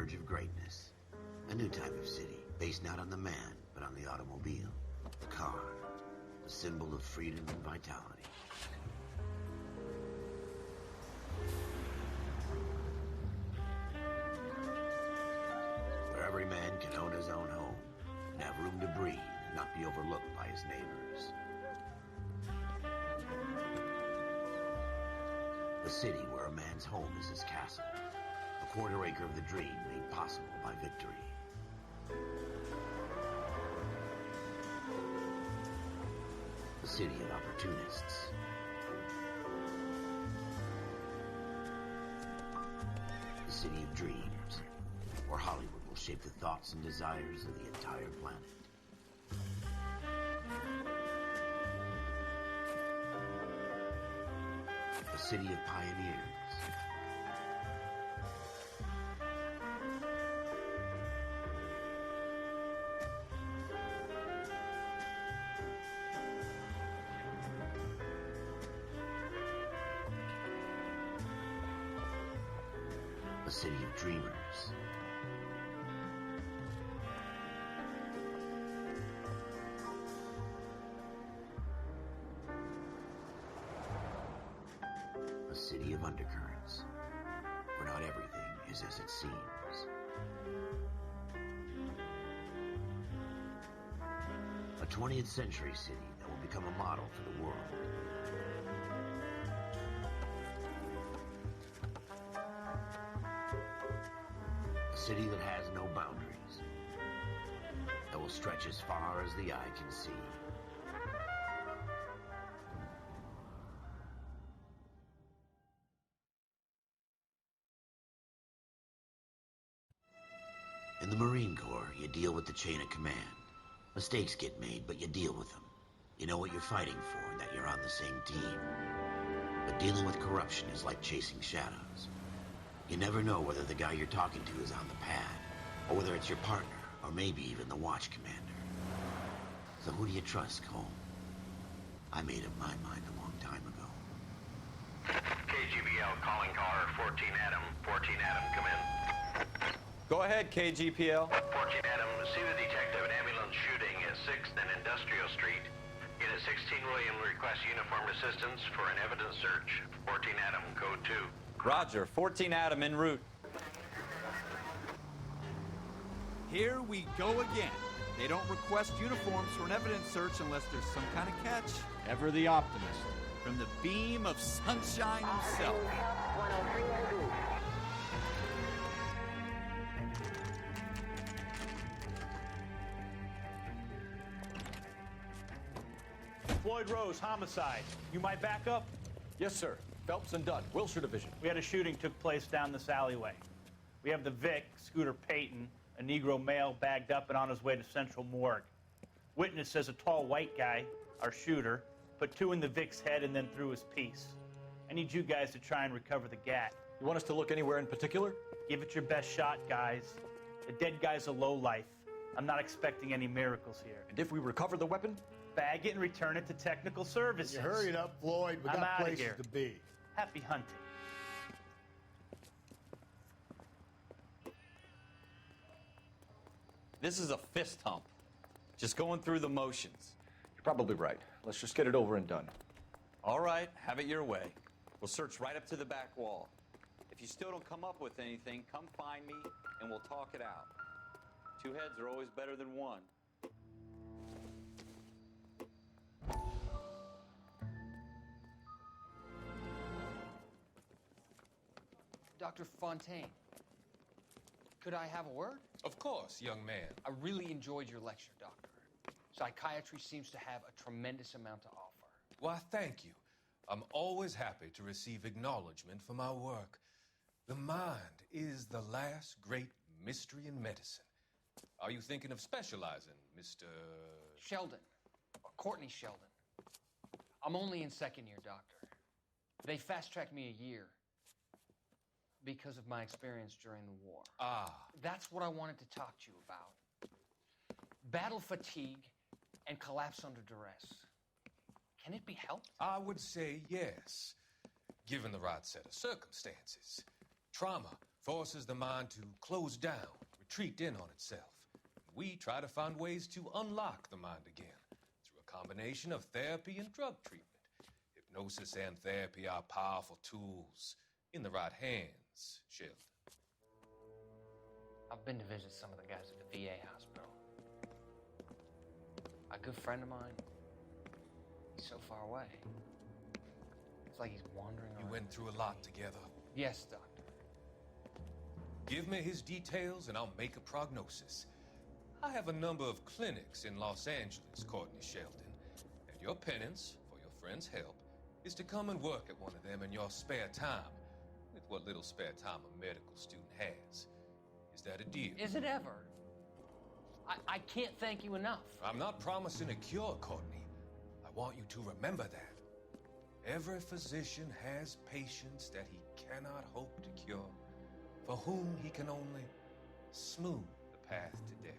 verge of greatness. A new type of city, based not on the man, but on the automobile. The car, a symbol of freedom and vitality. Where every man can own his own home, and have room to breathe, and not be overlooked by his neighbors. The city where a man's home is his castle. A quarter acre of the dream made possible by victory. The city of opportunists. The city of dreams, where Hollywood will shape the thoughts and desires of the entire planet. The city of pioneers. A city of dreamers. A city of undercurrents, where not everything is as it seems. A 20th century city that will become a model for the world. A city that has no boundaries, that will stretch as far as the eye can see. In the Marine Corps, you deal with the chain of command. Mistakes get made, but you deal with them. You know what you're fighting for and that you're on the same team. But dealing with corruption is like chasing shadows. You never know whether the guy you're talking to is on the pad, or whether it's your partner, or maybe even the watch commander. So who do you trust, Cole? I made up my mind a long time ago. KGBL calling caller 14 Adam. 14 Adam, come in. Go ahead, KGPL. 14 Adam, see the detective, an ambulance shooting at 6th and Industrial Street. Unit 16 William requests uniformed assistance for an evidence search. 14 Adam, code 2. Roger, 14 Adam en route. Here we go again. They don't request uniforms for an evidence search unless there's some kind of catch. Ever the optimist. From the beam of sunshine himself. Floyd Rose, homicide. You might back up? Yes, sir. Phelps and Dunn, Wilshire Division. We had a shooting took place down this alleyway. We have the Vic, Scooter Payton, a Negro male bagged up and on his way to Central Morgue. Witness says a tall white guy, our shooter, put 2 in the Vic's head and then threw his piece. I need you guys to try and recover the gat. You want us to look anywhere in particular? Give it your best shot, guys. The dead guy's a lowlife. I'm not expecting any miracles here. And if we recover the weapon? Bag it and return it to technical services. You hurry it up, Floyd. We I'm got outta places here. to be. Happy hunting. This is a fist hump. Just going through the motions. You're probably right. Let's just get it over and done. All right, have it your way. We'll search right up to the back wall. If you still don't come up with anything, come find me and we'll talk it out. 2 heads are always better than 1. Dr. Fontaine, could I have a word? Of course, young man. I really enjoyed your lecture, Doctor. Psychiatry seems to have a tremendous amount to offer. Why, thank you. I'm always happy to receive acknowledgement for my work. The mind is the last great mystery in medicine. Are you thinking of specializing, Mr. Sheldon, or Courtney Sheldon. I'm only in 2nd year, Doctor. They fast-tracked me a year because of my experience during the war. Ah. That's what I wanted to talk to you about. Battle fatigue and collapse under duress. Can it be helped? I would say yes, given the right set of circumstances. Trauma forces the mind to close down, retreat in on itself. We try to find ways to unlock the mind again through a combination of therapy and drug treatment. Hypnosis and therapy are powerful tools in the right hands, Sheldon. I've been to visit some of the guys at the VA hospital. A good friend of mine, he's so far away. It's like he's wandering You around. went through a lot together. Yes, Doctor. Give me his details and I'll make a prognosis. I have a number of clinics in Los Angeles, Courtney Sheldon, and your penance, for your friend's help, is to come and work at one of them in your spare time, with what little spare time a medical student has. Is that a deal? Is it ever? I can't thank you enough. I'm not promising a cure, Courtney. I want you to remember that. Every physician has patients that he cannot hope to cure, for whom he can only smooth the path to death.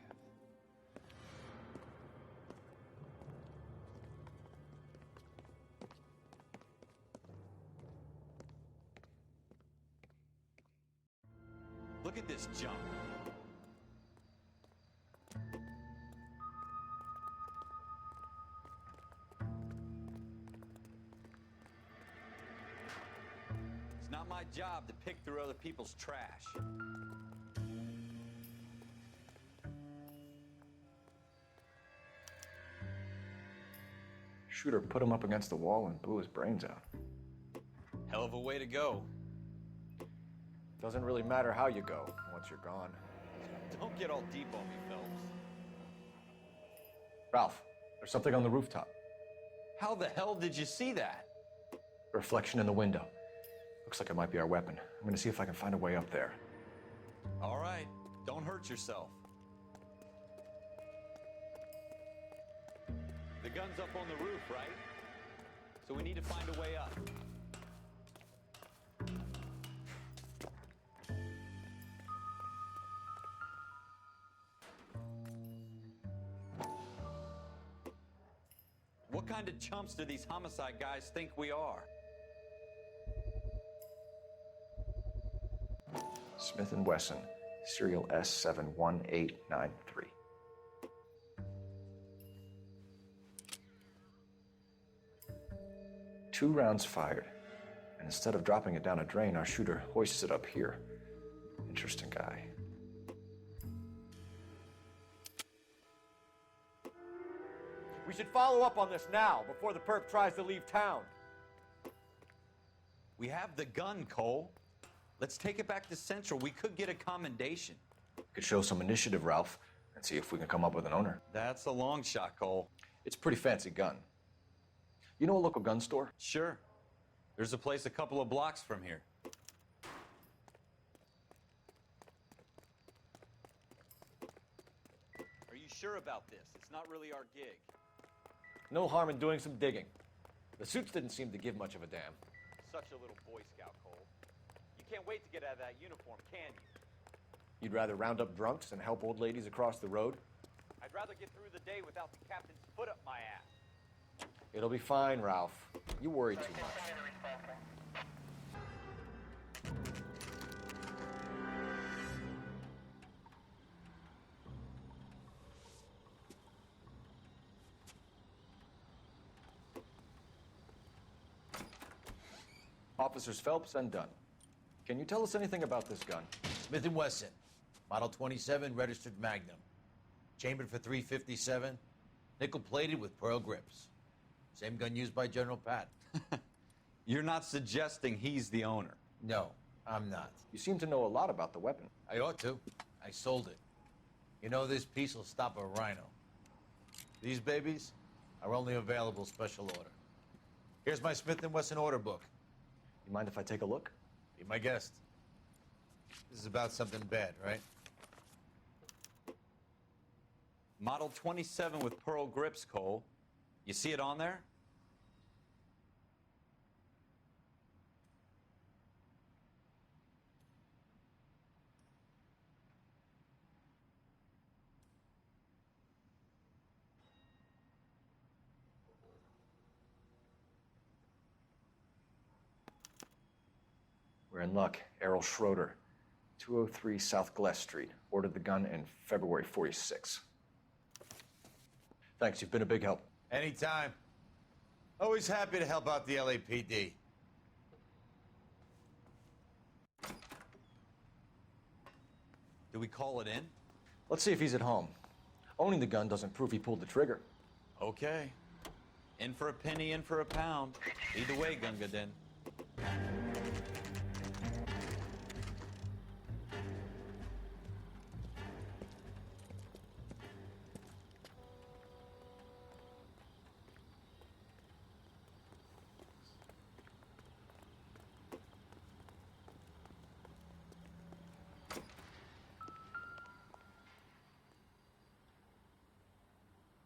Look at this junk. It's not my job to pick through other people's trash. Shooter put him up against the wall and blew his brains out. Hell of a way to go. Doesn't really matter how you go once you're gone. Don't get all deep on me, Phelps. Ralph, there's something on the rooftop. How the hell did you see that? A reflection in the window. Looks like it might be our weapon. I'm gonna see if I can find a way up there. All right, don't hurt yourself. The gun's up on the roof, right? So we need to find a way up. What kind of chumps do these homicide guys think we are? Smith & Wesson, serial S71893. 2 rounds fired, and instead of dropping it down a drain, our shooter hoists it up here. Interesting guy. We should follow up on this now, before the perp tries to leave town. We have the gun, Cole. Let's take it back to Central. We could get a commendation. Could show some initiative, Ralph, and see if we can come up with an owner. That's a long shot, Cole. It's a pretty fancy gun. You know a local gun store? Sure. There's a place a couple of blocks from here. Are you sure about this? It's not really our gig. No harm in doing some digging. The suits didn't seem to give much of a damn. Such a little Boy Scout, Cole. You can't wait to get out of that uniform, can you? You'd rather round up drunks than help old ladies across the road? I'd rather get through the day without the captain's foot up my ass. It'll be fine, Ralph. You worry too much. Officers Phelps and Dunn. Can you tell us anything about this gun? Smith & Wesson, Model 27, registered Magnum. Chambered for .357, nickel-plated with pearl grips. Same gun used by General Patton. You're not suggesting he's the owner? No, I'm not. You seem to know a lot about the weapon. I ought to. I sold it. You know, this piece will stop a rhino. These babies are only available special order. Here's my Smith & Wesson order book. You mind if I take a look? Be my guest. This is about something bad, right? Model 27 with pearl grips, Cole. You see it on there? We're in luck. Errol Schroeder. 203 South Glass Street. Ordered the gun in February 46. Thanks, you've been a big help. Anytime. Always happy to help out the LAPD. Do we call it in? Let's see if he's at home. Owning the gun doesn't prove he pulled the trigger. Okay. In for a penny, in for a pound. Either way, Gunga Din.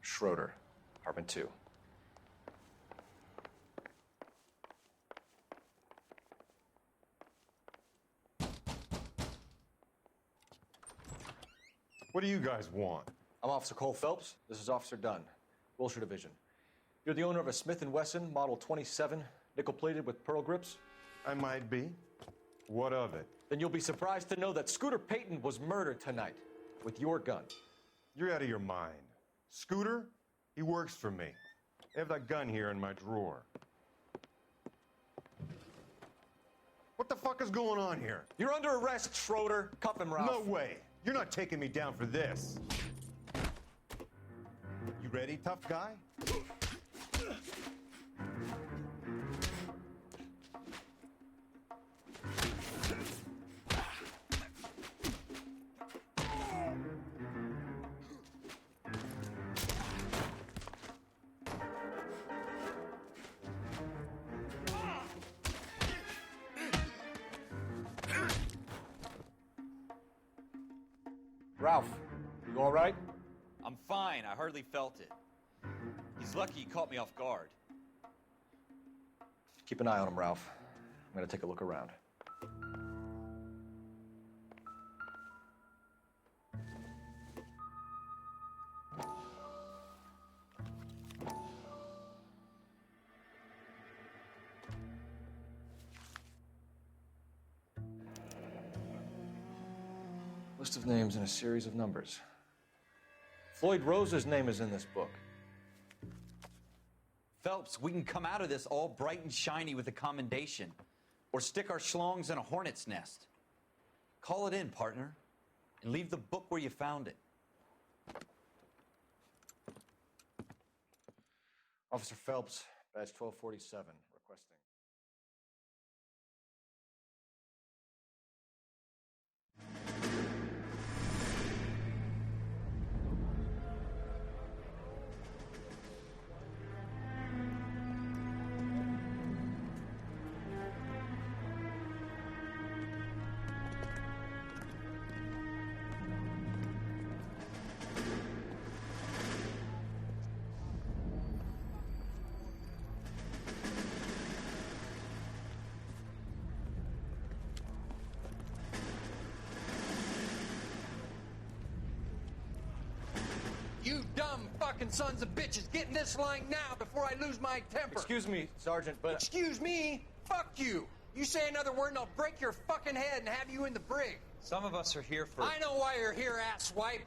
Schroeder, apartment 2. What do you guys want? I'm Officer Cole Phelps. This is Officer Dunn, Wilshire Division. You're the owner of a Smith & Wesson Model 27, nickel-plated with pearl grips? I might be. What of it? Then you'll be surprised to know that Scooter Payton was murdered tonight with your gun. You're out of your mind. Scooter? He works for me. I have that gun here in my drawer. What the fuck is going on here? You're under arrest, Schroeder. Cuff him, Ralph. No way. You're not taking me down for this. You ready, tough guy? Ralph, you all right? I'm fine. I hardly felt it. He's lucky he caught me off guard. Keep an eye on him, Ralph. I'm gonna take a look around. List of names and a series of numbers. Floyd Rose's name is in this book. Phelps, we can come out of this all bright and shiny with a commendation. Or stick our schlongs in a hornet's nest. Call it in, partner. And leave the book where you found it. Officer Phelps, badge 1247, requesting. You dumb fucking sons of bitches, get in this line now before I lose my temper. Excuse me, Sergeant, but... Excuse me? Fuck you. You say another word and I'll break your fucking head and have you in the brig. Some of us are here for... I know why you're here, asswipe.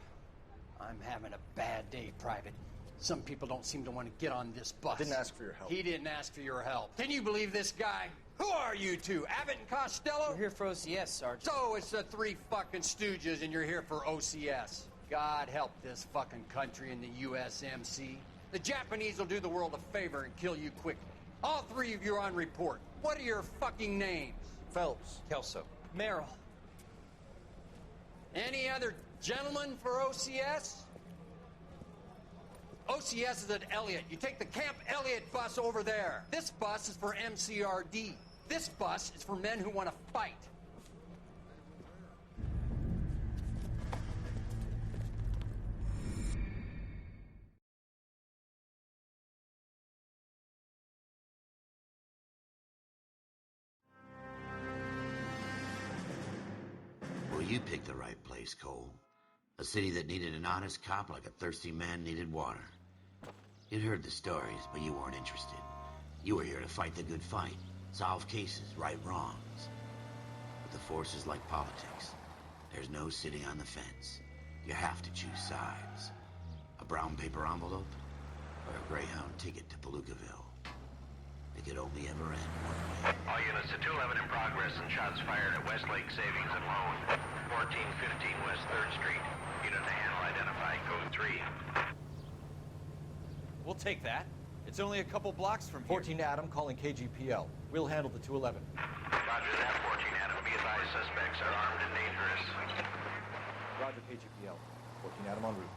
I'm having a bad day, Private. Some people don't seem to want to get on this bus. Didn't ask for your help. He didn't ask for your help. Can you believe this guy? Who are you two? Abbott and Costello? We're here for OCS, Sergeant. So it's the three fucking stooges and you're here for OCS. God help this fucking country and the USMC. The Japanese will do the world a favor and kill you quickly. All three of you are on report. What are your fucking names? Phelps. Kelso. Merrill. Any other gentlemen for OCS? OCS is at Elliott. You take the Camp Elliott bus over there. This bus is for MCRD. This bus is for men who want to fight. Well, you picked the right place, Cole. A city that needed an honest cop like a thirsty man needed water. You'd heard the stories, but you weren't interested. You were here to fight the good fight, solve cases, right wrongs. But the force is like politics. There's no sitting on the fence. You have to choose sides. A brown paper envelope or a Greyhound ticket to Palookaville. It could only ever end one way. All units to 211 in progress and shots fired at Westlake Savings and Loan, 1415 West 3rd Street. Unit to handle identified code 3. We'll take that. It's only a couple blocks from here. 14 Adam calling KGPL. We'll handle the 211. Roger that, 14 Adam. Be advised, suspects are armed and dangerous. Roger, KGPL. 14 Adam en route.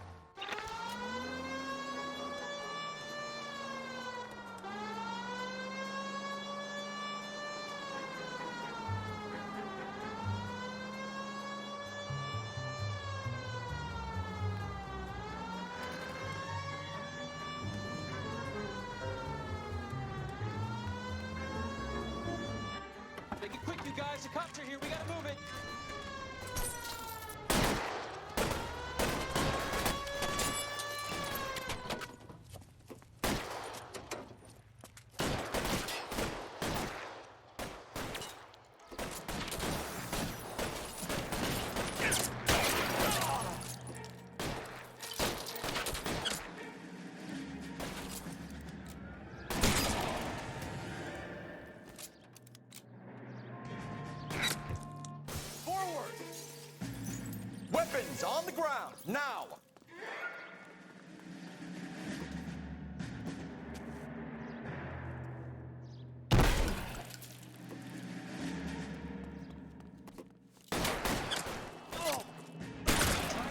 Make it quick, you guys. The cops are here. We gotta move it. Weapons on the ground, now! Try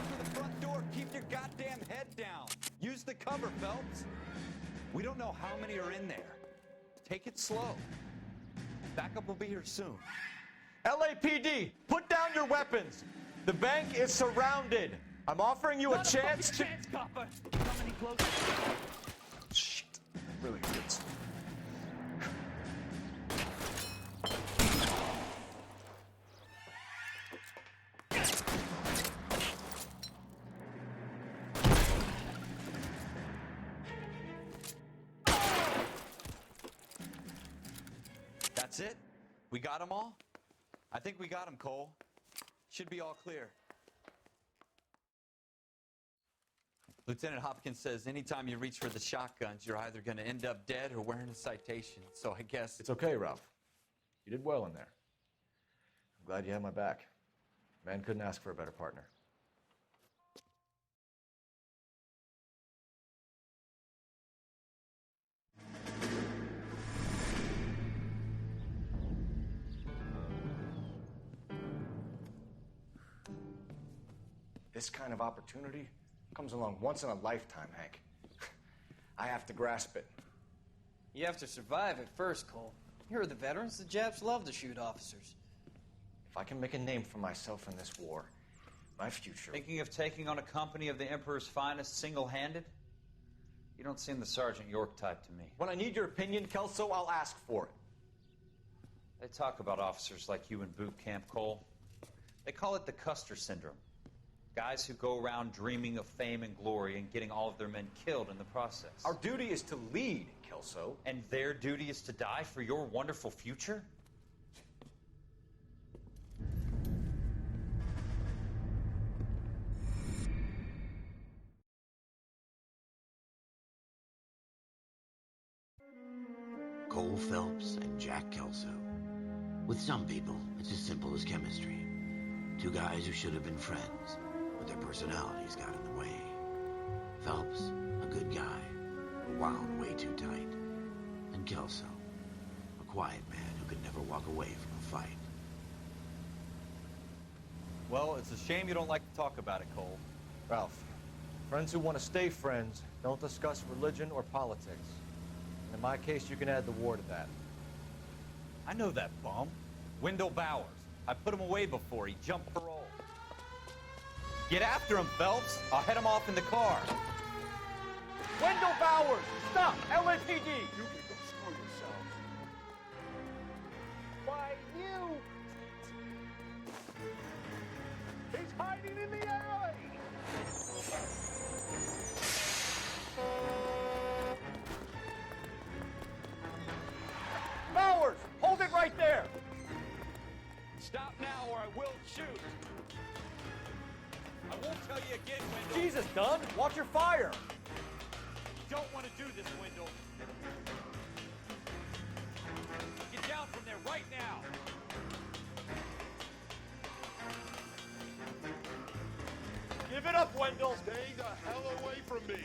for the front door. Keep your goddamn head down. Use the cover, Phelps. We don't know how many are in there. Take it slow. Backup will be here soon. LAPD, put down your weapons! The bank is surrounded! I'm offering you a chance to... copper. Come any closer? Shit, really hurts. That's it? We got them all? I think we got them, Cole. Should be all clear. Lieutenant Hopkins says anytime you reach for the shotguns, you're either going to end up dead or wearing a citation. So I guess... It's okay, Ralph. You did well in there. I'm glad you had my back. Man couldn't ask for a better partner. This kind of opportunity comes along once in a lifetime, Hank. I have to grasp it. You have to survive it first, Cole. Here are the veterans. The Japs love to shoot officers. If I can make a name for myself in this war, my future... Thinking of taking on a company of the Emperor's finest single-handed? You don't seem the Sergeant York type to me. When I need your opinion, Kelso, I'll ask for it. They talk about officers like you in boot camp, Cole. They call it the Custer Syndrome. Guys who go around dreaming of fame and glory and getting all of their men killed in the process. Our duty is to lead, Kelso. And their duty is to die for your wonderful future? Cole Phelps and Jack Kelso. With some people, it's as simple as chemistry. Two guys who should have been friends, but their personalities got in the way. Phelps, a good guy, but wound way too tight. And Kelso, a quiet man who could never walk away from a fight. Well, it's a shame you don't like to talk about it, Cole. Ralph, friends who want to stay friends don't discuss religion or politics. And in my case, you can add the war to that. I know that bum. Wendell Bowers. I put him away before. He jumped parole. Get after him, Phelps. I'll head him off in the car. Wendell Bowers! Stop! LAPD! You can go screw yourself. Why, you! He's hiding in the alley! Bowers! Hold it right there! Stop now or I will shoot. in, Wendell. Jesus, Dunn, watch your fire. Don't want to do this, Wendell. Get down from there right now. Give it up, Wendell. Stay the hell away from me.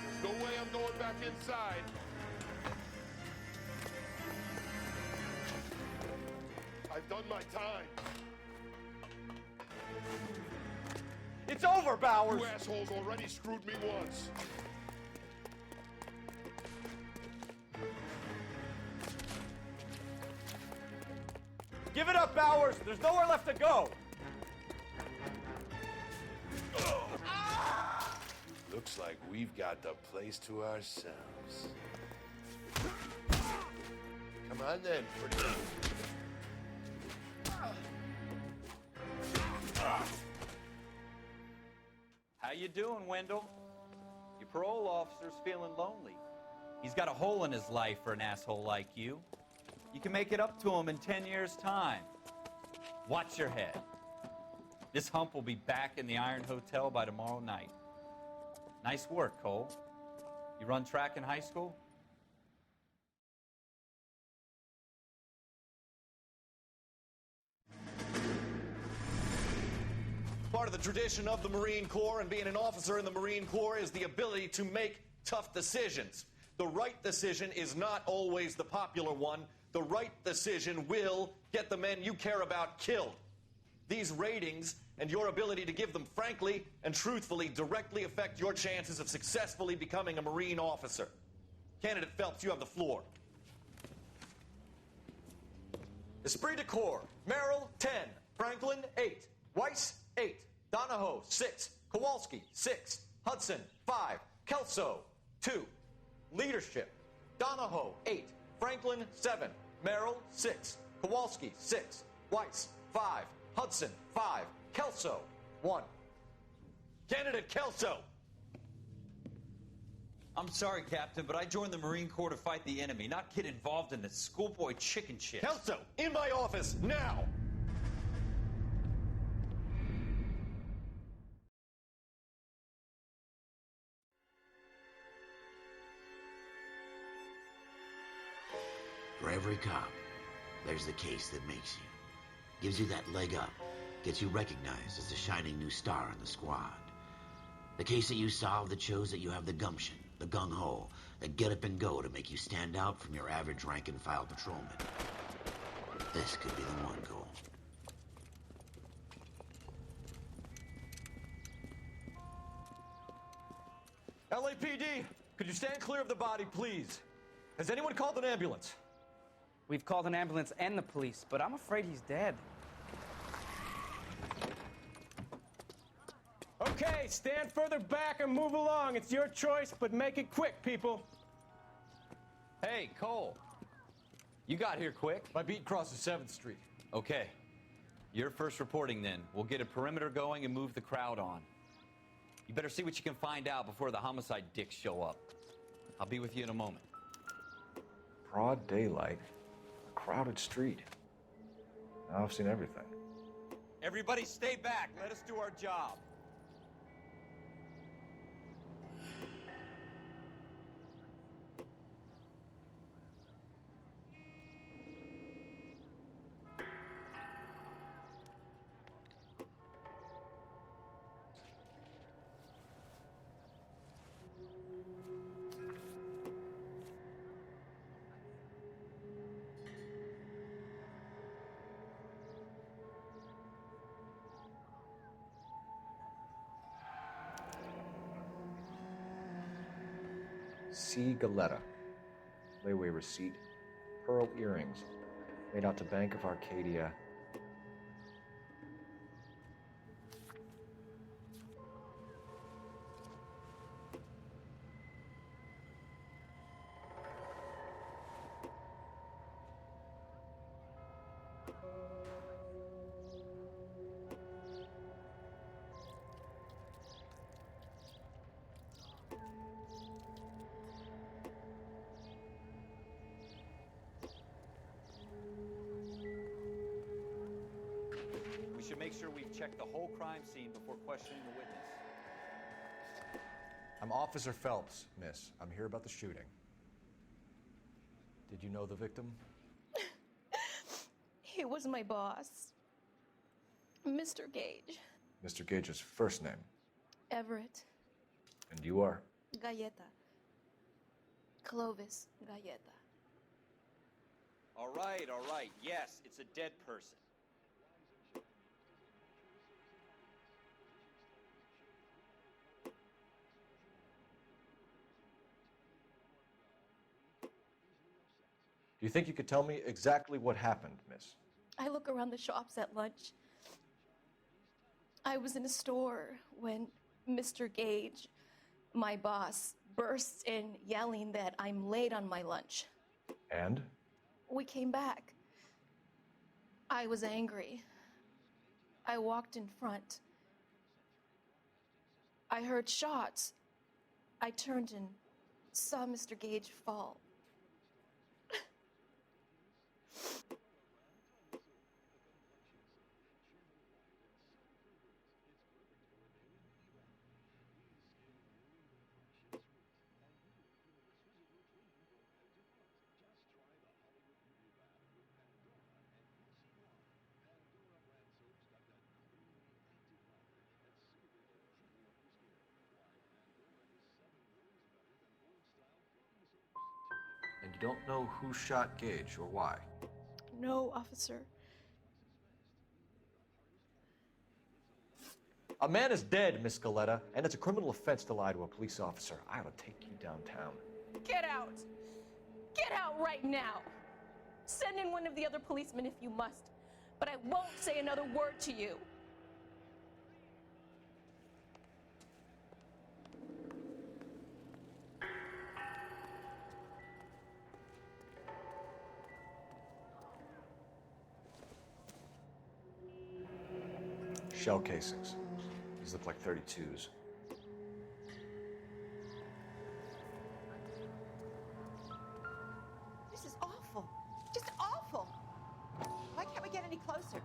There's no way I'm going back inside. I've done my time. It's over, Bowers. You assholes already screwed me once. Give it up, Bowers. There's nowhere left to go. Looks like we've got the place to ourselves. Come on then, pretty. How you doing, Wendell? Your parole officer's feeling lonely. He's got a hole in his life for an asshole like you. You can make it up to him in 10 years' time. Watch your head. This hump will be back in the Iron Hotel by tomorrow night. Nice work, Cole. You run track in high school? Part of the tradition of the Marine Corps and being an officer in the Marine Corps is the ability to make tough decisions. The right decision is not always the popular one. The right decision will get the men you care about killed. These ratings and your ability to give them frankly and truthfully directly affect your chances of successfully becoming a Marine officer. Candidate Phelps, you have the floor. Esprit de Corps, Merrill, 10. Franklin, 8. Weiss, 8. Donahoe, 6. Kowalski, 6. Hudson, 5. Kelso, 2. Leadership, Donahoe, 8. Franklin, 7. Merrill, 6. Kowalski, 6. Weiss, 5. Hudson, 5. Kelso, 1. Candidate Kelso. I'm sorry, Captain, but I joined the Marine Corps to fight the enemy, not get involved in this schoolboy chicken shit. Kelso, in my office, now! For every cop, there's the case that makes you. Gives you that leg up. Gets you recognized as the shining new star in the squad. The case that you solve that shows that you have the gumption, the gung-ho, the get up and go to make you stand out from your average rank-and-file patrolman. This could be the one, Cole. LAPD, could you stand clear of the body, please? Has anyone called an ambulance? We've called an ambulance and the police, but I'm afraid he's dead. Okay, stand further back and move along. It's your choice, but make it quick, people. Hey, Cole. You got here quick. My beat crosses 7th Street. Okay. You're first reporting then. We'll get a perimeter going and move the crowd on. You better see what you can find out before the homicide dicks show up. I'll be with you in a moment. Broad daylight, a crowded street. Now I've seen everything. Everybody stay back. Let us do our job. C. Galetta. Layaway receipt. Pearl earrings. Made out to Bank of Arcadia. should make sure we've checked the whole crime scene before questioning the witness. I'm Officer Phelps, miss. I'm here about the shooting. Did you know the victim? He was my boss, Mr. Gage. Mr. Gage's first name. Everett. And you are? Galleta. Clovis Galleta. All right, all right. Yes, it's a dead person. Do you think you could tell me exactly what happened, miss? I look around the shops at lunch. I was in a store when Mr. Gage, my boss, bursts in yelling that I'm late on my lunch. And? We came back. I was angry. I walked in front. I heard shots. I turned and saw Mr. Gage fall. And you don't know who shot Gage or why? No, officer. A man is dead, Miss Galleta, and it's a criminal offense to lie to a police officer. I ought to take you downtown. Get out! Get out right now! Send in one of the other policemen if you must, but I won't say another word to you. Shell casings. These look like 32s. This is awful. Just awful. Why can't we get any closer?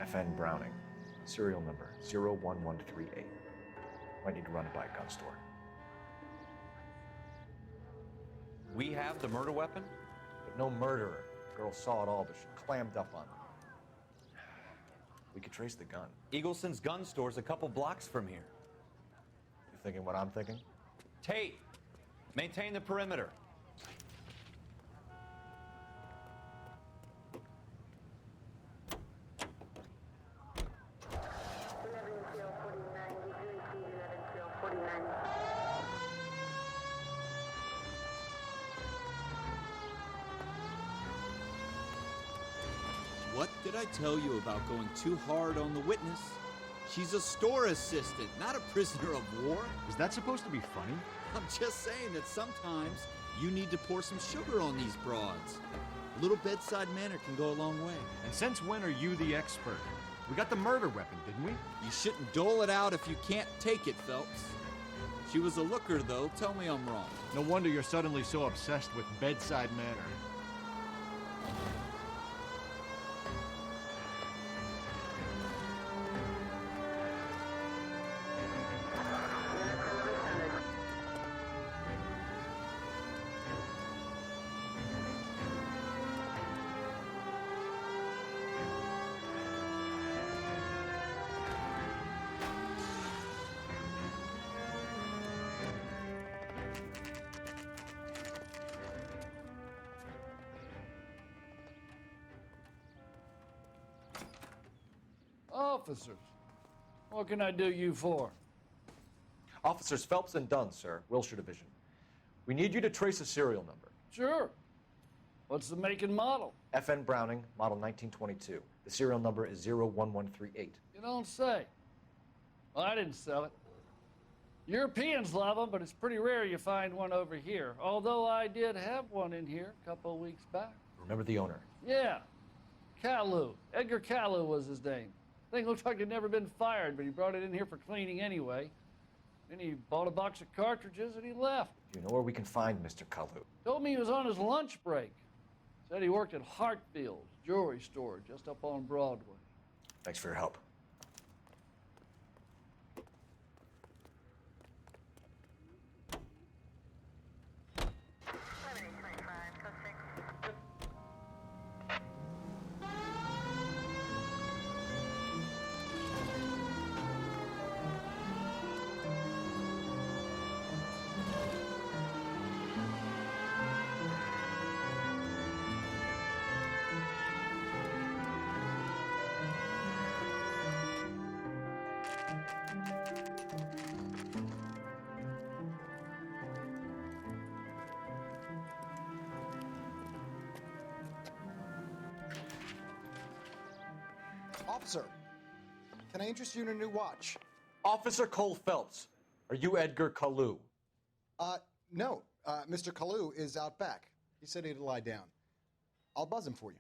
FN Browning. Serial number 01138. Might need to run it by a gun store. We have the murder weapon? But no murderer. The girl saw it all, but she clammed up on it. We could trace the gun. Eagleson's gun store's a couple blocks from here. You thinking what I'm thinking? Tate, maintain the perimeter. What did I tell you about going too hard on the witness? She's a store assistant, not a prisoner of war. Is that supposed to be funny? I'm just saying that sometimes you need to pour some sugar on these broads. A little bedside manner can go a long way. And since when are you the expert? We got the murder weapon, didn't we? You shouldn't dole it out if you can't take it, Phelps. She was a looker, though. Tell me I'm wrong. No wonder you're suddenly so obsessed with bedside manner. Officers, what can I do you for? Officers Phelps and Dunn, sir, Wilshire Division. We need you to trace a serial number. Sure. What's the make and model? FN Browning, model 1922. The serial number is 01138. You don't say. Well, I didn't sell it. Europeans love them, but it's pretty rare you find one over here. Although I did have one in here a couple of weeks back. Remember the owner? Yeah. Caillou. Edgar Caillou was his name. Thing looked like it'd never been fired, but he brought it in here for cleaning anyway. Then he bought a box of cartridges and he left. Do you know where we can find Mr. Kalu? Told me he was on his lunch break. Said he worked at Hartfield's jewelry store just up on Broadway. Thanks for your help. Officer, can I interest you in a new watch? Officer Cole Phelps, are you Edgar Kalu? No. Mr. Kalu is out back. He said he'd lie down. I'll buzz him for you.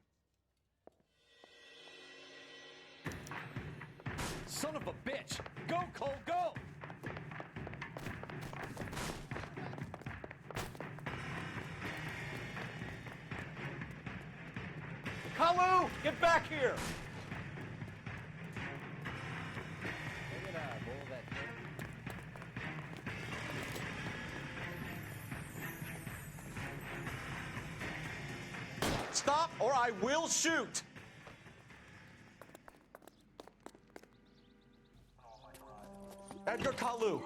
Son of a bitch! Go, Cole, go! Kalu, get back here! Stop or I will shoot! Edgar Kalu,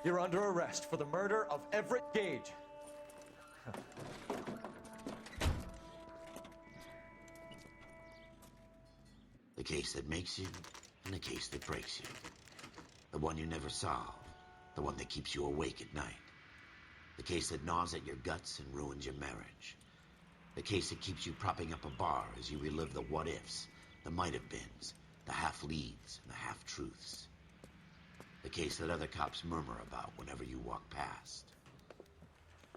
you're under arrest for the murder of Everett Gage. The case that makes you, and the case that breaks you. The one you never solve, the one that keeps you awake at night. The case that gnaws at your guts and ruins your marriage. The case that keeps you propping up a bar as you relive the what-ifs, the might-have-beens, the half-leads, and the half-truths. The case that other cops murmur about whenever you walk past.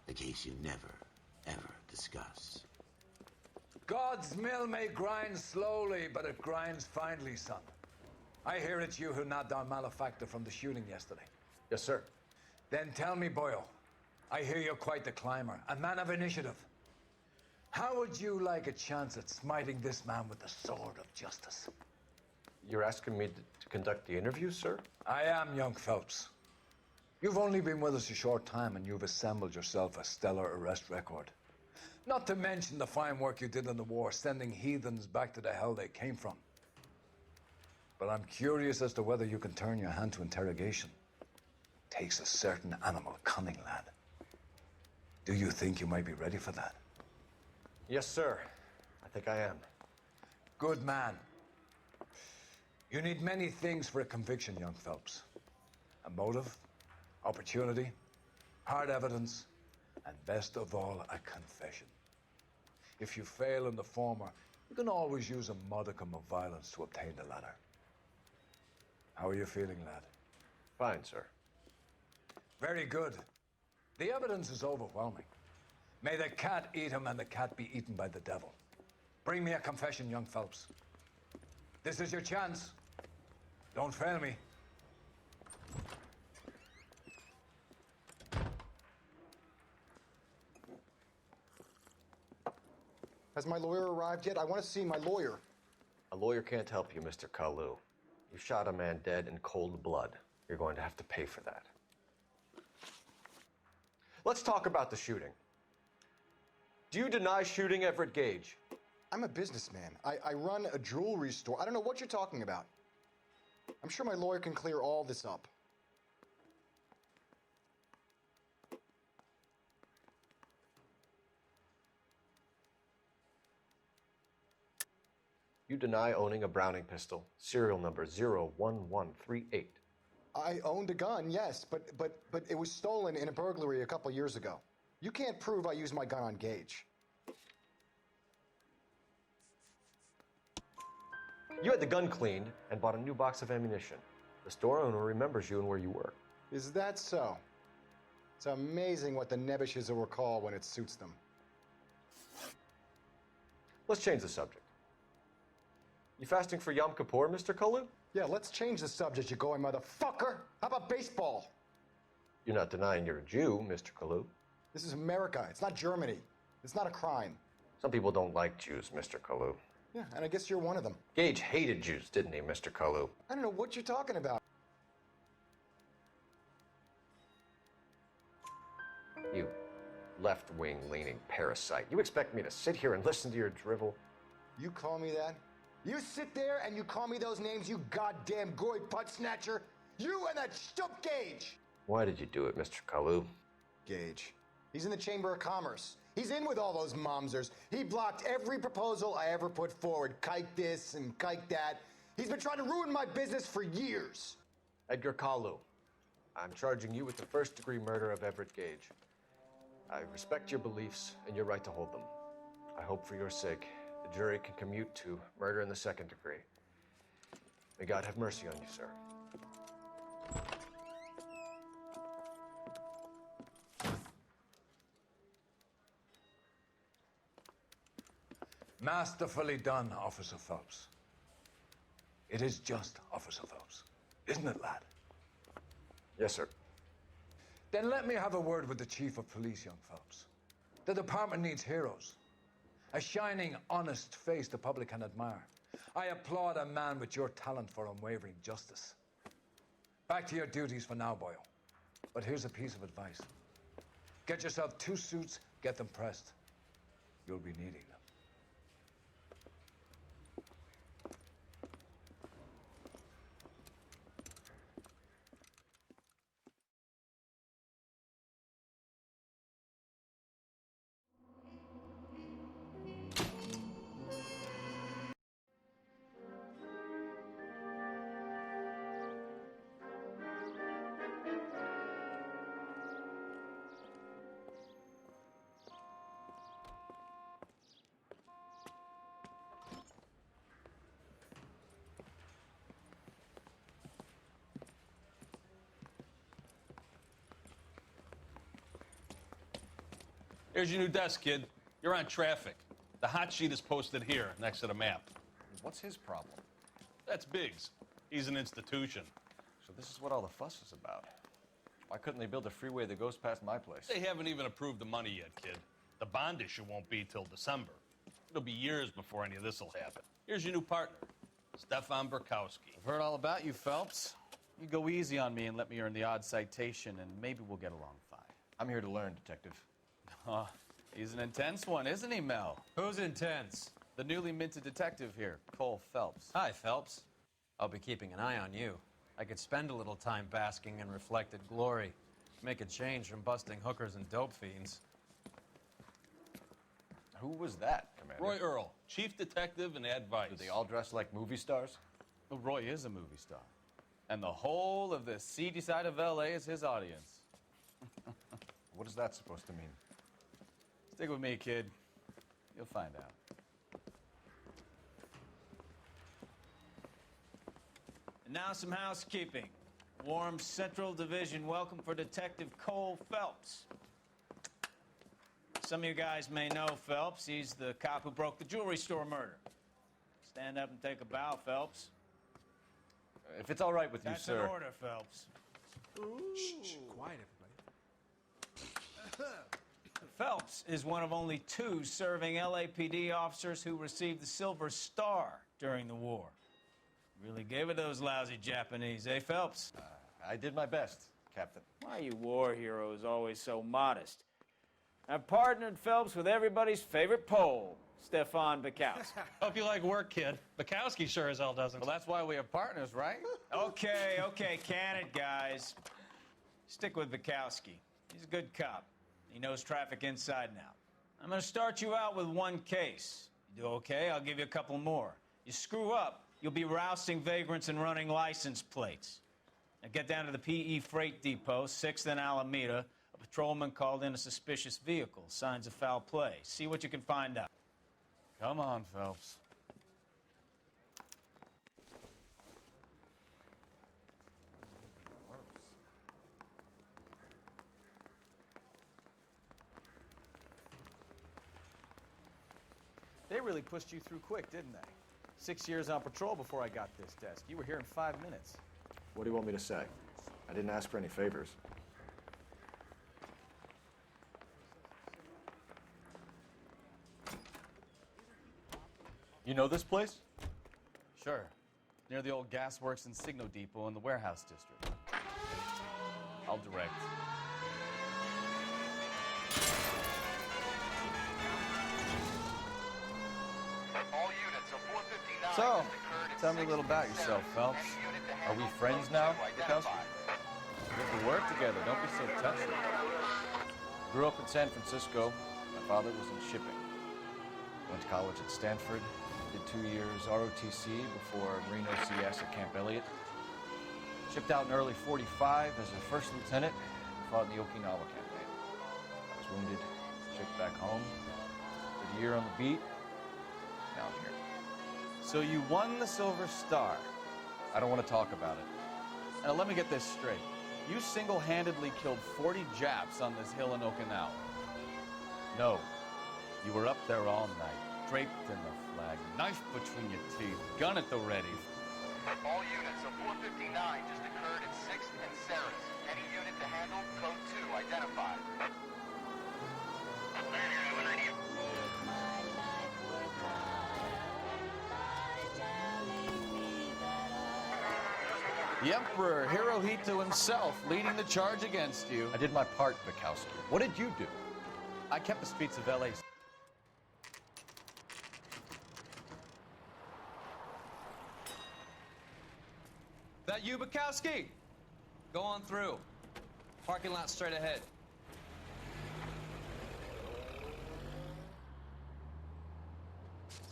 The case you never, ever discuss. God's mill may grind slowly, but it grinds finely, son. I hear it's you who nabbed our malefactor from the shooting yesterday. Yes, sir. Then tell me, Boyle, I hear you're quite the climber, a man of initiative. How would you like a chance at smiting this man with the sword of justice? You're asking me to conduct the interview, sir? I am, young Phelps. You've only been with us a short time and you've assembled yourself a stellar arrest record. Not to mention the fine work you did in the war, sending heathens back to the hell they came from. But I'm curious as to whether you can turn your hand to interrogation. Takes a certain animal cunning, lad. Do you think you might be ready for that? Yes, sir. I think I am. Good man. You need many things for a conviction, young Phelps. A motive, opportunity, hard evidence, and best of all, a confession. If you fail in the former, you can always use a modicum of violence to obtain the latter. How are you feeling, lad? Fine, sir. Very good. The evidence is overwhelming. May the cat eat him and the cat be eaten by the devil. Bring me a confession, young Phelps. This is your chance. Don't fail me. Has my lawyer arrived yet? I want to see my lawyer. A lawyer can't help you, Mr. Kalu. You shot a man dead in cold blood. You're going to have to pay for that. Let's talk about the shooting. Do you deny shooting Everett Gage? I'm a businessman. I run a jewelry store. I don't know what you're talking about. I'm sure my lawyer can clear all this up. You deny owning a Browning pistol, serial number 01138. I owned a gun, yes, but it was stolen in a burglary a couple years ago. You can't prove I used my gun on Gage. You had the gun cleaned and bought a new box of ammunition. The store owner remembers you and where you work. Is that so? It's amazing what the nebbishes will recall when it suits them. Let's change the subject. You fasting for Yom Kippur, Mr. Kalu? Yeah, let's change the subject, you going motherfucker. How about baseball? You're not denying you're a Jew, Mr. Kalu. This is America. It's not Germany. It's not a crime. Some people don't like Jews, Mr. Kalu. Yeah, and I guess you're one of them. Gage hated Jews, didn't he, Mr. Kalu? I don't know what you're talking about. You left-wing leaning parasite. You expect me to sit here and listen to your drivel? You call me that? You sit there and you call me those names, you goddamn goy putt snatcher? You and that stump Gage! Why did you do it, Mr. Kalu? Gage. He's in the Chamber of Commerce. He's in with all those momsers. He blocked every proposal I ever put forward. Kike this and kike that. He's been trying to ruin my business for years. Edgar Kalu, I'm charging you with the first-degree murder of Everett Gage. I respect your beliefs and your right to hold them. I hope for your sake the jury can commute to murder in the second degree. May God have mercy on you, sir. Masterfully done, Officer Phelps. It is just, Officer Phelps. Isn't it, lad? Yes, sir. Then let me have a word with the Chief of Police, young Phelps. The department needs heroes. A shining, honest face the public can admire. I applaud a man with your talent for unwavering justice. Back to your duties for now, boyo. But here's a piece of advice. Get yourself 2 suits, get them pressed. You'll be needing them. Here's your new desk, kid. You're on traffic. The hot sheet is posted here, next to the map. What's his problem? That's Biggs. He's an institution. So this is what all the fuss is about. Why couldn't they build a freeway that goes past my place? They haven't even approved the money yet, kid. The bond issue won't be till December. It'll be years before any of this will happen. Here's your new partner, Stefan Burkowski. I've heard all about you, Phelps. You go easy on me and let me earn the odd citation, and maybe we'll get along fine. I'm here to learn, Detective. Oh, he's an intense one, isn't he, Mel? Who's intense? The newly minted detective here, Cole Phelps. Hi, Phelps. I'll be keeping an eye on you. I could spend a little time basking in reflected glory. Make a change from busting hookers and dope fiends. Who was that, Commander? Roy Earl, chief detective and advice. Do they all dress like movie stars? Well, Roy is a movie star. And the whole of the seedy side of L.A. is his audience. What is that supposed to mean? Stick with me, kid. You'll find out. And now some housekeeping. Warm Central Division welcome for Detective Cole Phelps. Some of you guys may know Phelps. He's the cop who broke the jewelry store murder. Stand up and take a bow, Phelps. If it's all right with you, That's sir. an order, Phelps. Shh, quiet, everybody. Phelps is one of only 2 serving LAPD officers who received the Silver Star during the war. Really gave it those lousy Japanese, eh, Phelps? I did my best, Captain. Why are you war heroes always so modest? I've partnered Phelps with everybody's favorite Pole, Stefan Bukowski. Hope you like work, kid. Bukowski sure as hell doesn't. Well, that's why we have partners, right? Okay, can it, guys. Stick with Bukowski. He's a good cop. He knows traffic inside and out. I'm going to start you out with 1 case. You do okay, I'll give you a couple more. You screw up, you'll be rousting vagrants and running license plates. Now get down to the PE Freight Depot, 6th and Alameda. A patrolman called in a suspicious vehicle. Signs of foul play. See what you can find out. Come on, Phelps. They really pushed you through quick, didn't they? 6 years on patrol before I got this desk. You were here in 5 minutes. What do you want me to say? I didn't ask for any favors. You know this place? Sure. Near the old gasworks and signal depot in the warehouse district. I'll direct. So, tell me a little about yourself, Phelps. Are we friends now, Bukowski? We have to work together. Don't be so touchy. Grew up in San Francisco. My father was in shipping. Went to college at Stanford. Did 2 years ROTC before Marine OCS at Camp Elliott. Shipped out in early '45 as a first lieutenant. Fought in the Okinawa campaign. I was wounded. Shipped back home. Did a year on the beat. Now I'm here. So you won the Silver Star. I don't want to talk about it. Now let me get this straight. You single-handedly killed 40 Japs on this hill in Okinawa. No. You were up there all night, draped in the flag, knife between your teeth, gun at the ready. All units, a 459 just occurred at 6th and Sarah's. Any unit to handle, code 2 identified. The Emperor Hirohito himself leading the charge against you. I did my part, Bukowski. What did you do? I kept the streets of L.A. That you, Bukowski? Go on through. Parking lot straight ahead.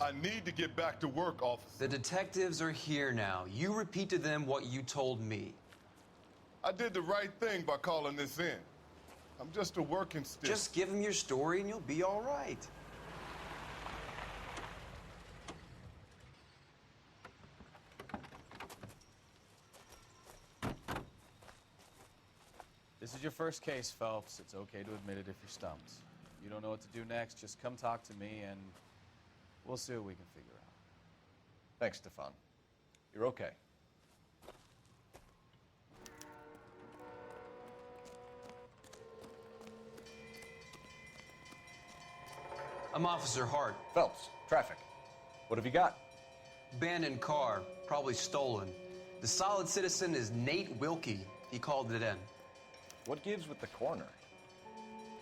I need to get back to work, officer. The detectives are here now. You repeat to them what you told me. I did the right thing by calling this in. I'm just a working stiff. Just give them your story and you'll be all right. This is your first case, Phelps. It's okay to admit it if you're stumped. You don't know what to do next, just come talk to me and we'll see what we can figure out. Thanks, Stefan. You're okay. I'm Officer Hart. Phelps, traffic. What have you got? Abandoned car, probably stolen. The solid citizen is Nate Wilkie. He called it in. What gives with the corner?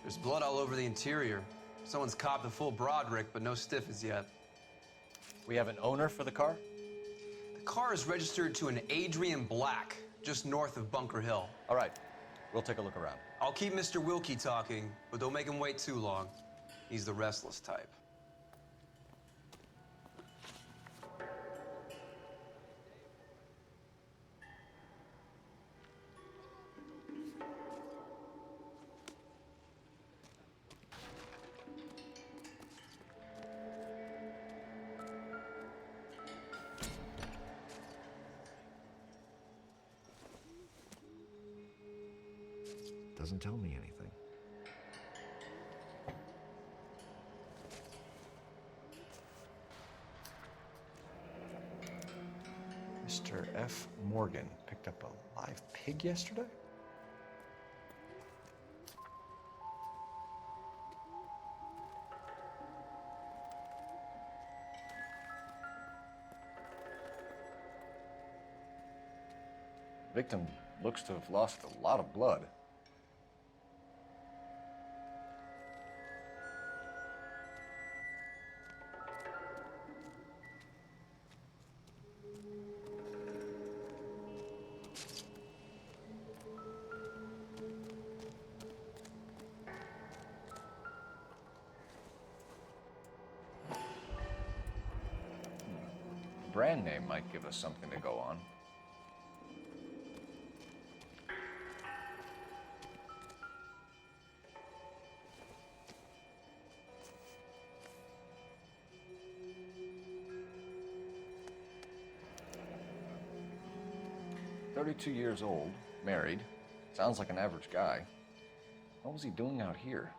There's blood all over the interior. Someone's copped a full Broderick, but no stiff as yet. We have an owner for the car? The car is registered to an Adrian Black, just north of Bunker Hill. All right, we'll take a look around. I'll keep Mr. Wilkie talking, but don't make him wait too long. He's the restless type. Doesn't tell me anything. Mr. F. Morgan picked up a live pig yesterday? Victim looks to have lost a lot of blood. Brand name might give us something to go on. "32 years old, married, sounds like an average guy. What was he doing out here?"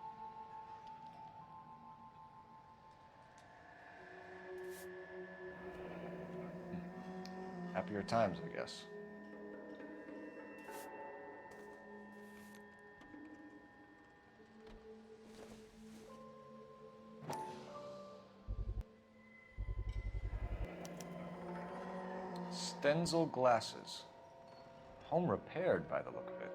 Happier times, I guess. Stenzel glasses. Home repaired by the look of it.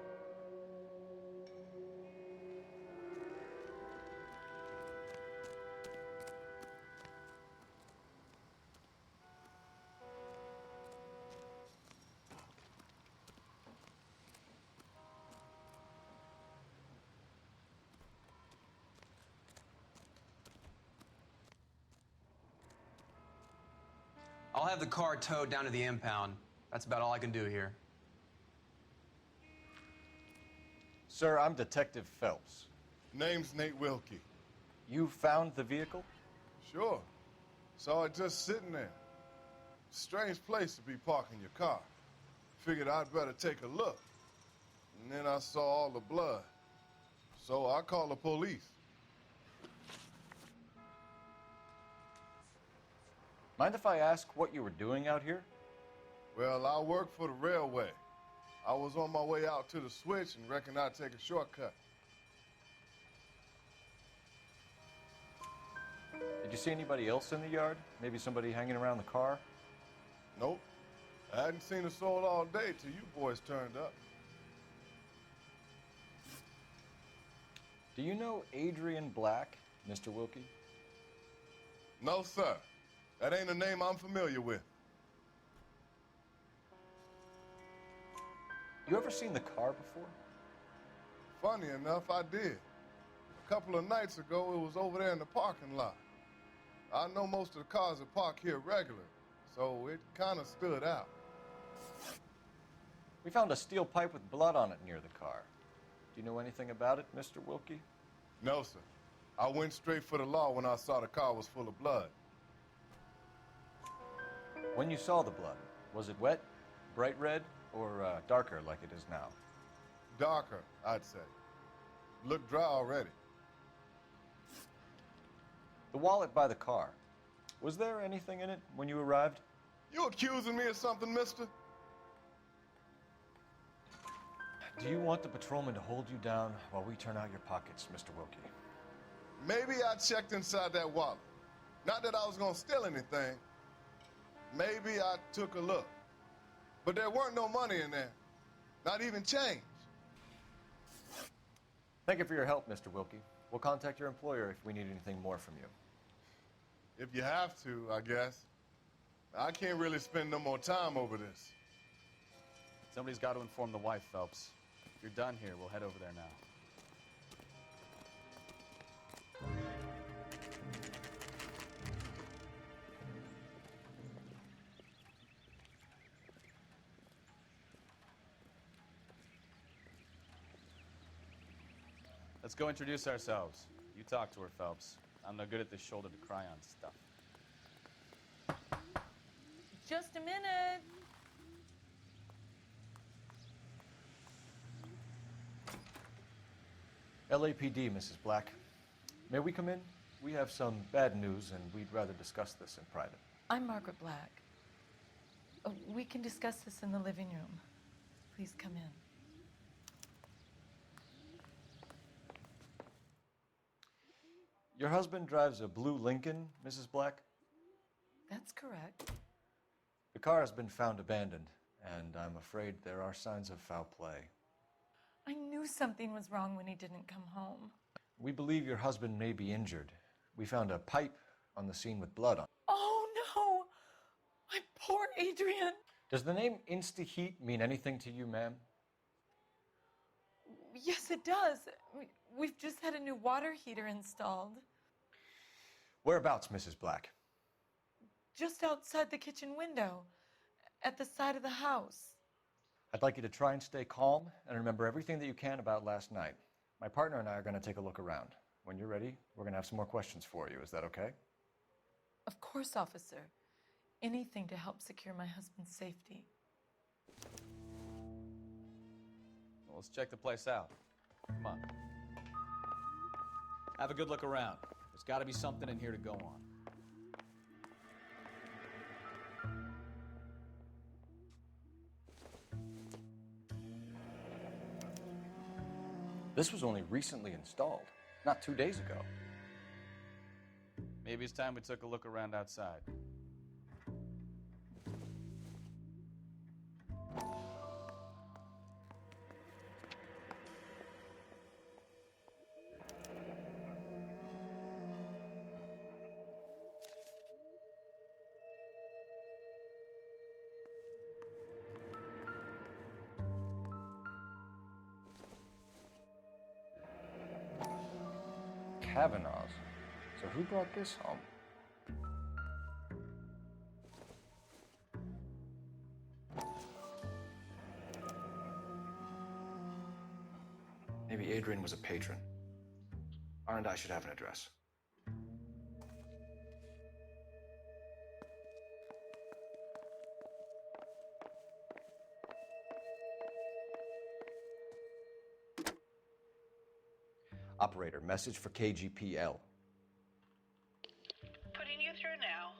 I'll have the car towed down to the impound. That's about all I can do here. Sir, I'm Detective Phelps. Name's Nate Wilkie. You found the vehicle? Sure. Saw it just sitting there. Strange place to be parking your car. Figured I'd better take a look. And then I saw all the blood. So I called the police. Mind if I ask what you were doing out here? Well, I work for the railway. I was on my way out to the switch and reckoned I'd take a shortcut. Did you see anybody else in the yard? Maybe somebody hanging around the car? Nope. I hadn't seen a soul all day till you boys turned up. Do you know Adrian Black, Mr. Wilkie? No, sir. That ain't a name I'm familiar with. You ever seen the car before? Funny enough, I did. A couple of nights ago, it was over there in the parking lot. I know most of the cars that park here regular, so it kind of stood out. We found a steel pipe with blood on it near the car. Do you know anything about it, Mr. Wilkie? No, sir. I went straight for the law when I saw the car was full of blood. When you saw the blood, was it wet, bright red, or darker like it is now? Darker, I'd say. Looked dry already. The wallet by the car. Was there anything in it when you arrived? You accusing me of something, mister? Do you want the patrolman to hold you down while we turn out your pockets, Mr. Wilkie? Maybe I checked inside that wallet. Not that I was gonna steal anything. Maybe I took a look. But there weren't no money in there. Not even change. Thank you for your help, Mr. Wilkie. We'll contact your employer if we need anything more from you. If you have to, I guess. I can't really spend no more time over this. Somebody's got to inform the wife, Phelps. If you're done here, we'll head over there now. Let's go introduce ourselves. You talk to her, Phelps. I'm no good at this shoulder to cry on stuff. Just a minute. LAPD, Mrs. Black. May we come in? We have some bad news, and we'd rather discuss this in private. I'm Margaret Black. We can discuss this in the living room. Please come in. Your husband drives a blue Lincoln, Mrs. Black? That's correct. The car has been found abandoned, and I'm afraid there are signs of foul play. I knew something was wrong when he didn't come home. We believe your husband may be injured. We found a pipe on the scene with blood on it. Oh, no! My poor Adrian! Does the name InstaHeat mean anything to you, ma'am? Yes, it does. We've just had a new water heater installed. Whereabouts, Mrs. Black? Just outside the kitchen window, at the side of the house. I'd like you to try and stay calm and remember everything that you can about last night. My partner and I are going to take a look around. When you're ready, we're going to have some more questions for you. Is that okay? Of course, officer. Anything to help secure my husband's safety. Well, let's check the place out. Come on. Have a good look around. There's got to be something in here to go on. This was only recently installed, not 2 days ago. Maybe it's time we took a look around outside. Kavanaughs. So who brought this home? Maybe Adrian was a patron. R&I should have an address. Operator, message for KGPL. Putting you through now.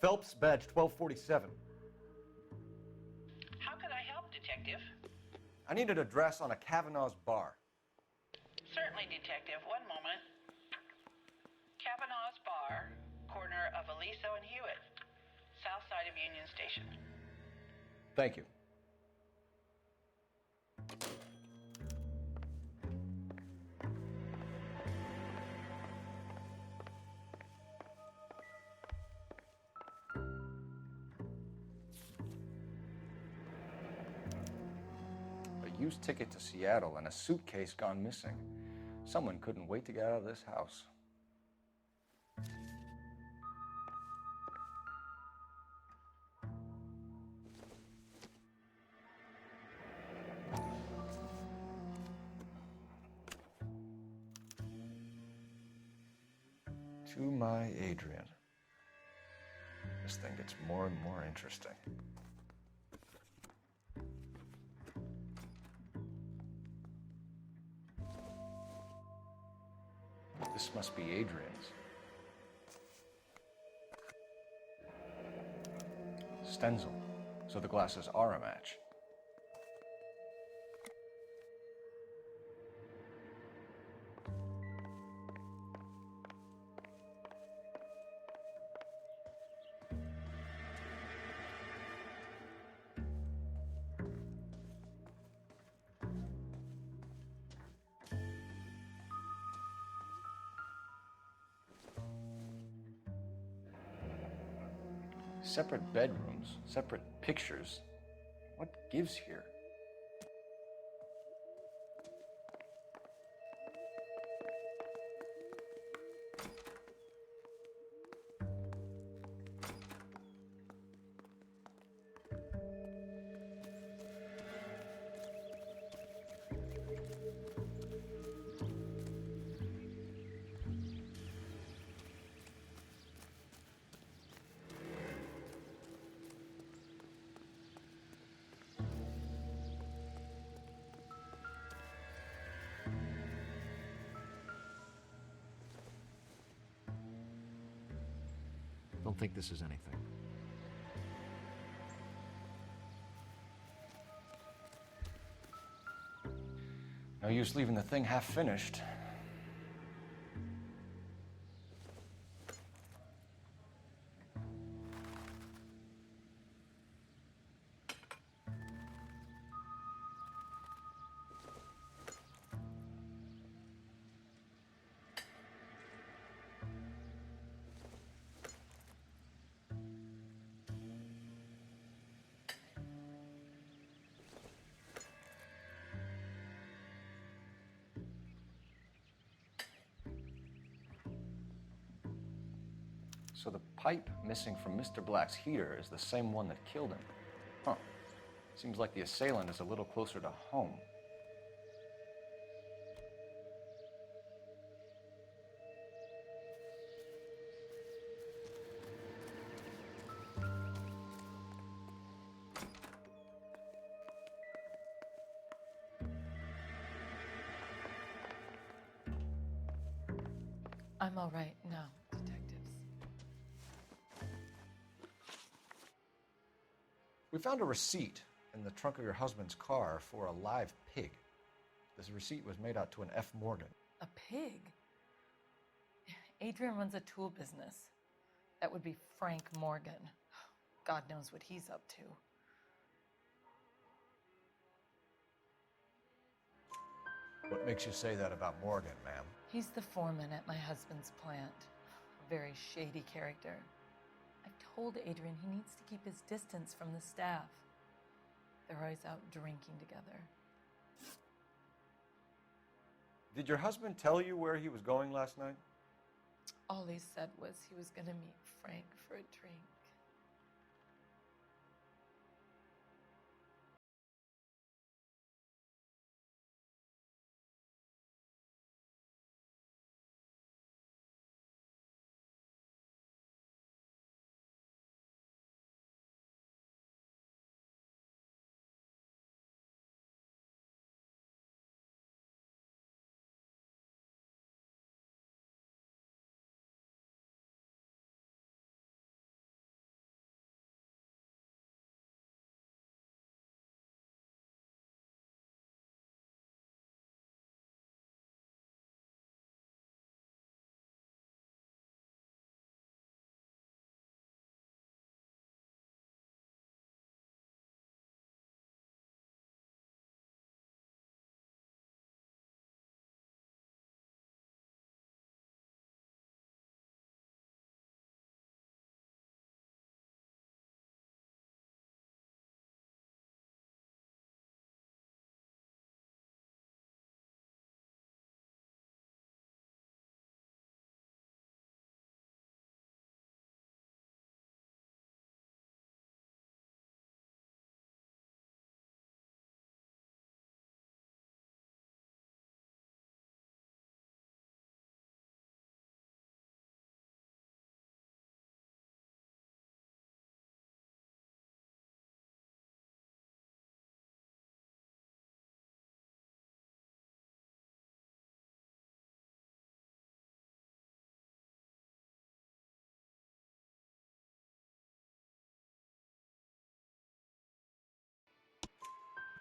Phelps, badge 1247. How can I help, Detective? I need an address on a Kavanaugh's bar. Certainly, Detective. One moment. Kavanaugh's Bar, corner of Aliso and Hewitt, south side of Union Station. Thank you. A used ticket to Seattle and a suitcase gone missing. Someone couldn't wait to get out of this house. To my Adrian. This thing gets more and more interesting. This must be Adrian's. Stenzel. So the glasses are a match. Separate bedrooms, separate pictures. What gives here? Don't think this is anything. No use leaving the thing half finished. So the pipe missing from Mr. Black's heater is the same one that killed him. Huh. Seems like the assailant is a little closer to home. I'm all right now. We found a receipt in the trunk of your husband's car for a live pig. This receipt was made out to an F. Morgan. A pig? Adrian runs a tool business. That would be Frank Morgan. God knows what he's up to. What makes you say that about Morgan, ma'am? He's the foreman at my husband's plant. A very shady character. I've told Adrian he needs to keep his distance from the staff. They're always out drinking together. Did your husband tell you where he was going last night? All he said was he was going to meet Frank for a drink.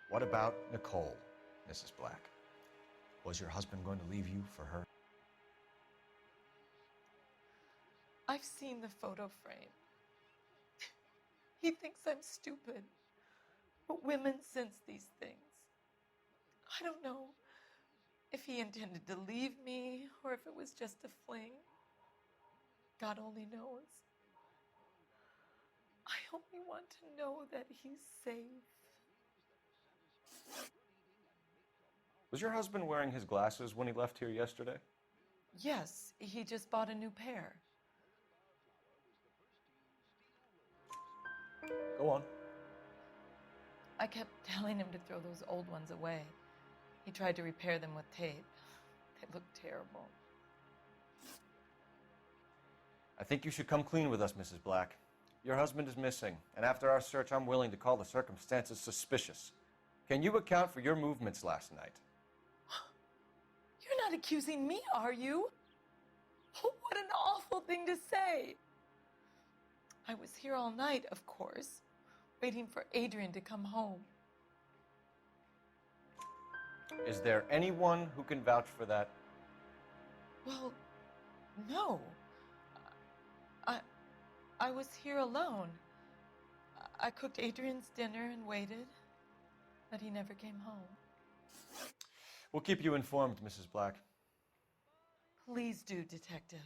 What about Nicole, Mrs. Black? Was your husband going to leave you for her? I've seen the photo frame. He thinks I'm stupid. But women sense these things. I don't know if he intended to leave me or if it was just a fling. God only knows. I only want to know that he's safe. Was your husband wearing his glasses when he left here yesterday? Yes, he just bought a new pair. Go on. I kept telling him to throw those old ones away. He tried to repair them with tape. They look terrible. I think you should come clean with us, Mrs. Black. Your husband is missing, and after our search, I'm willing to call the circumstances suspicious. Can you account for your movements last night? You're not accusing me, are you? What an awful thing to say. I was here all night, of course, waiting for Adrian to come home. Is there anyone who can vouch for that? Well, no. I was here alone. I cooked Adrian's dinner and waited, but he never came home. We'll keep you informed, Mrs. Black. Please do, Detective.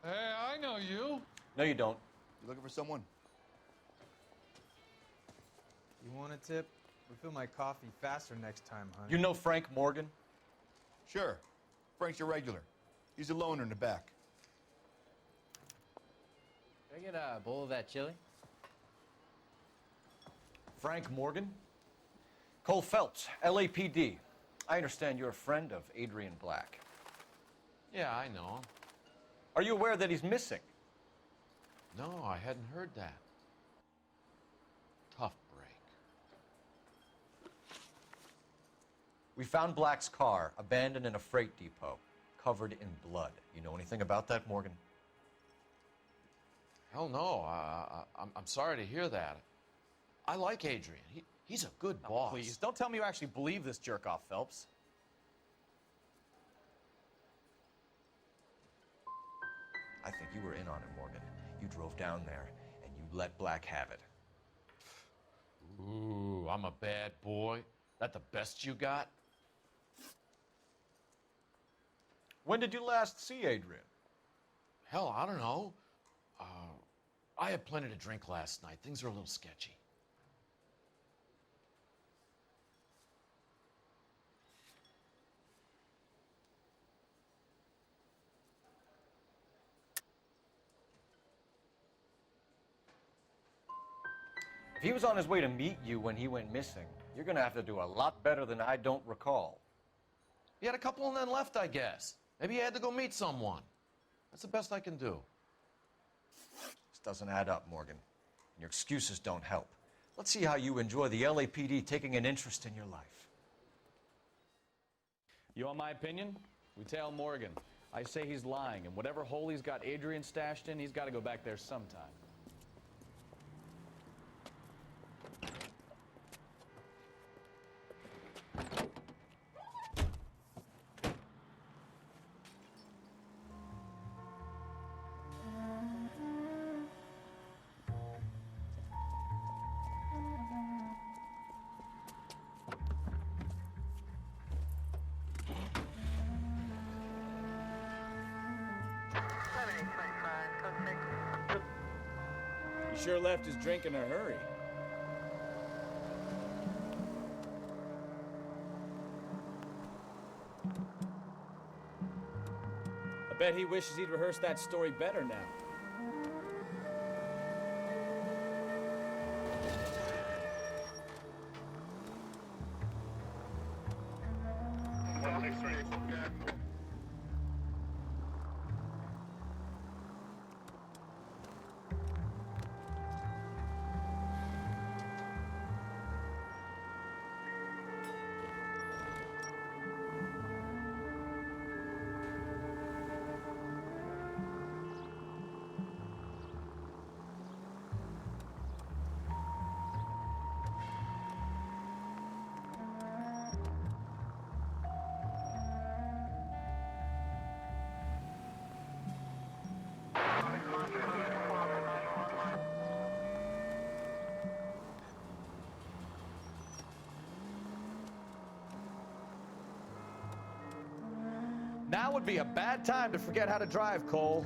Hey, I know you. No, you don't. You looking for someone? You want a tip? Refill my coffee faster next time, honey. You know Frank Morgan? Sure. Frank's your regular. He's a loner in the back. Can I get a bowl of that chili? Frank Morgan? Cole Phelps, LAPD. I understand you're a friend of Adrian Black. Yeah, I know him. Are you aware that he's missing? No, I hadn't heard that. Tough break. We found Black's car, abandoned in a freight depot, covered in blood. You know anything about that, Morgan? Hell no. I'm sorry to hear that. I like Adrian. He's a good boss. Please, don't tell me you actually believe this jerk-off, Phelps. I think you were in on it, Morgan. You drove down there, and you let Black have it. Ooh, I'm a bad boy. That the best you got? When did you last see Adrian? Hell, I don't know. I had plenty to drink last night. Things are a little sketchy. If he was on his way to meet you when he went missing, you're gonna have to do a lot better than I don't recall. He had a couple and then left, I guess. Maybe he had to go meet someone. That's the best I can do. This doesn't add up, Morgan. And your excuses don't help. Let's see how you enjoy the LAPD taking an interest in your life. You want my opinion? We tail Morgan. I say he's lying, and whatever hole he's got Adrian stashed in, he's got to go back there sometime. He sure left his drink in a hurry. I bet he wishes he'd rehearsed that story better now. Now would be a bad time to forget how to drive, Cole.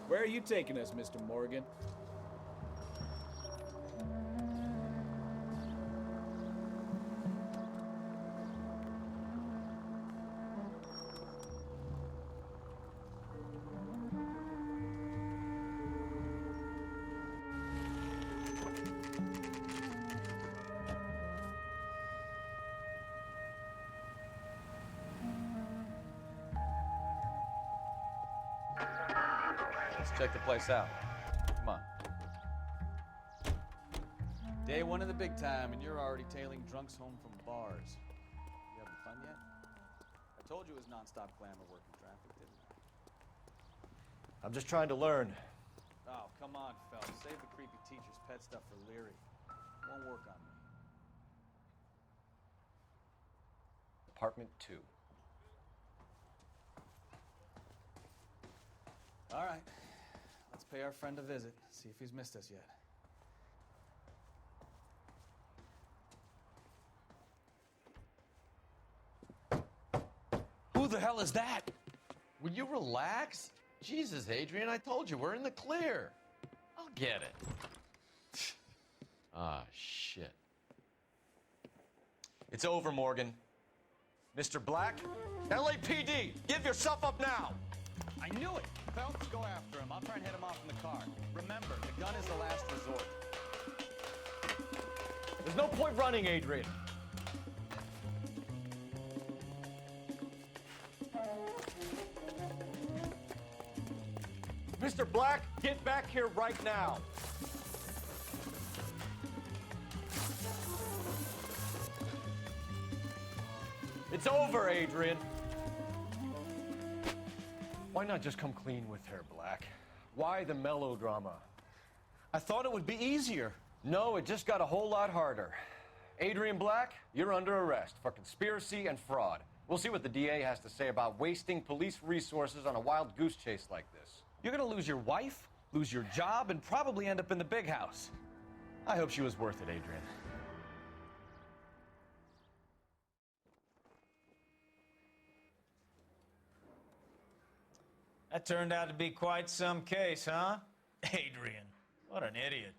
Where are you taking us, Mr. Morgan? Let's check the place out. Come on. Day one of the big time, and you're already tailing drunks home from bars. You having fun yet? I told you it was nonstop glamour working traffic, didn't I? I'm just trying to learn. Oh, come on, Phelps. Save the creepy teacher's pet stuff for Leary. Won't work on me. Apartment 2. All right. Let's pay our friend a visit, see if he's missed us yet. Who the hell is that? Will you relax? Jesus, Adrian, I told you, we're in the clear. I'll get it. Ah, shit. It's over, Morgan. Mr. Black, LAPD, give yourself up now. I knew it! Phelps, go after him. I'll try and hit him off in the car. Remember, the gun is the last resort. There's no point running, Adrian. Mr. Black, get back here right now. It's over, Adrian. Why not just come clean with her, Black? Why the melodrama? I thought it would be easier. No, it just got a whole lot harder. Adrian Black, you're under arrest for conspiracy and fraud. We'll see what the DA has to say about wasting police resources on a wild goose chase like this. You're gonna lose your wife, lose your job, and probably end up in the big house. I hope she was worth it, Adrian. That turned out to be quite some case, huh? Adrian, what an idiot.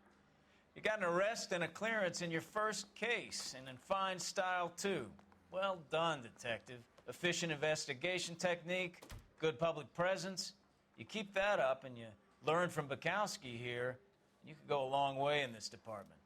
You got an arrest and a clearance in your first case, and in fine style, too. Well done, detective. Efficient investigation technique, good public presence. You keep that up and you learn from Bukowski here, you could go a long way in this department.